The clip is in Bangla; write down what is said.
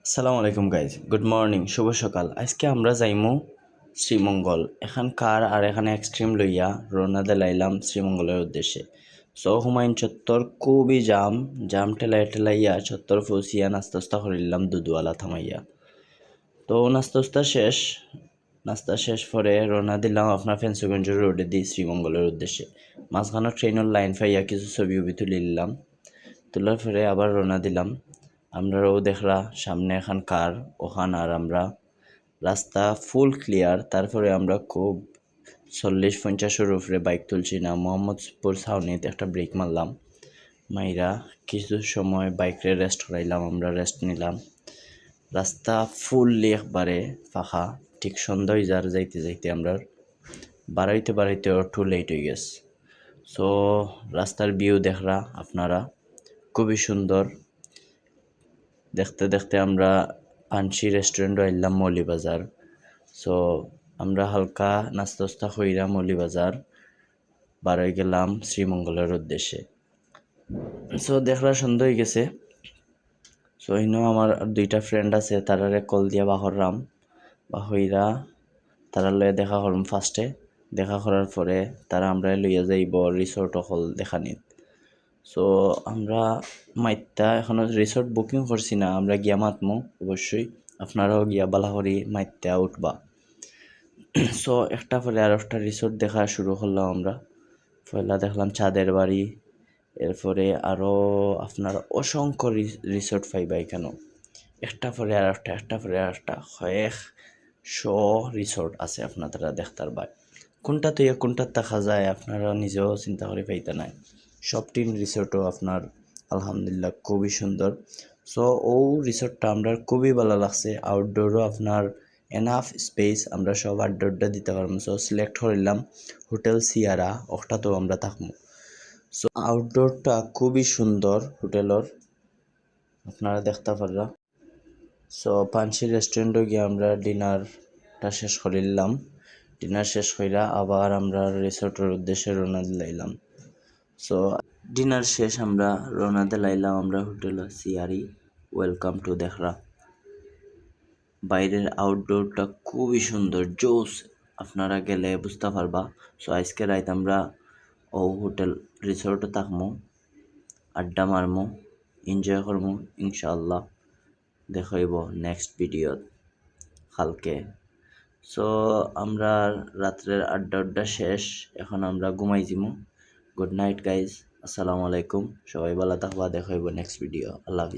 আসসালামু আলাইকুম গাইজ, গুড মর্নিং, শুভ সকাল। আজকে আমরা যাইমু শ্রীমঙ্গল। এখানকার আর এখানে এক্সট্রিম লইয়া রওনা দিলাইলাম শ্রীমঙ্গলের উদ্দেশ্যে। সো হুমায়ুন চত্বর খুবই জাম ঠেলাইয়া চত্বর পৌঁছিয়া নাস্তা করিলাম দুধওয়ালা থামাইয়া। তো নাস্তা শেষ পরে রওনা দিলাম আপনার ফেন্সুগঞ্জ রোডে দিয়ে শ্রীমঙ্গলের উদ্দেশ্যে। মাঝখানে ট্রেনের লাইন পাইয়া কিছু ছবি তুলে নিলাম। তোলার পরে আবার রওনা দিলাম। আমরাও দেখরা সামনে এখন কার ওখান, আর আমরা রাস্তা ফুল ক্লিয়ার। তারপরে আমরা খুব 40-50-এর উপরে বাইক তুলছি না, মোহাম্মদপুর ছাউনিতে একটা ব্রেক মারলাম। মাইরা কিছু সময় বাইকরে রেস্ট করাইলাম, আমরা রেস্ট নিলাম। রাস্তা ফুললি একবারে ফাঁকা। ঠিক সন্ধ্যা যাইতে আমরা বাড়াইতে টু লেট হয়ে গেছে। সো রাস্তার ভিউ দেখরা আপনারা, খুবই সুন্দর। দেখতে আমরা পানসি রেস্টুরেন্টে আইলাম মৌলিবাজার। সো আমরা হালকা নাস্তা কইরা মৌলিবাজার বারোই গেলাম শ্রীমঙ্গলের উদ্দেশ্যে। সো দেখরা সন্ধ্যা হয়ে গেছে। সো ইনো আমার দুইটা ফ্রেন্ড আছে, তারারে কল দিয়া বাহইরা তারা লয়ে দেখা করলাম। ফার্স্টে দেখা করার পরে তারা আমরা লইয়া যাইব রিসোর্ট হল দেখানিত। সো আমরা মাইত্যা এখনও রিসোর্ট বুকিং করছি না, আমরা গিয়া মাতমু অবশ্যই। আপনারাও গিয়া বালাহরি মাইত্যা উঠবা। সো একটা পরে আর একটা রিসোর্ট দেখা শুরু করলাম আমরা। পয়লা দেখলাম চাঁদের বাড়ি, এরপরে আরও আপনার অসংখ্য রিসোর্ট পাইবা এখানেও। একটা পরে আর একটা কয়েকশো রিসোর্ট আছে আপনারা দেখতার বাই। কোনটা থেকে কোনটা দেখা যায় আপনারা নিজেও চিন্তা করে পাইতে নাই। সব তিন রিসোর্টও আপনার আলহামদুলিল্লাহ খুবই সুন্দর। সো ও রিসোর্টটা আমরা খুবই ভালো লাগছে। আউটডোরও আপনার এনাফ স্পেস, আমরা সব আউটডোরটা দিতে পারবো। সো সিলেক্ট করিলাম হোটেল সিয়ারা, ওটাতেও আমরা থাকবো। সো আউটডোরটা খুবই সুন্দর হোটেলের, আপনারা দেখতে পাররা। সো পানসি রেস্টুরেন্টে গিয়ে আমরা ডিনারটা শেষ করিলাম। ডিনার শেষ কইরা আবার আমরা রিসোর্টের উদ্দেশ্যে রওনা দিলাম। সো ডিনার শেষ আমরা রওনা দিলাম আমরা হোটেল সিয়ারি। ওয়েলকাম টু দেখরা। বাইরের আউটডোরটা খুবই সুন্দর, জোস। আপনারা গেলে বুঝতে পারবা। সো আজকে রাত আমরা ও হোটেল রিসোর্টে থাকমু, আড্ডা মারমু, এনজয় করমু ইনশাআল্লাহ। দেখাইব নেক্সট ভিডিওত কালকে। সো আমরা রাত্রের আড্ডা শেষ, এখন আমরা ঘুমাই যাবো। গুড নাইট গাইজ, আসসালামু আলাইকুম। সবাই ভালো থাকবা, দেখাইব নেক্সট ভিডিও। আল্লাহ হাফিজ।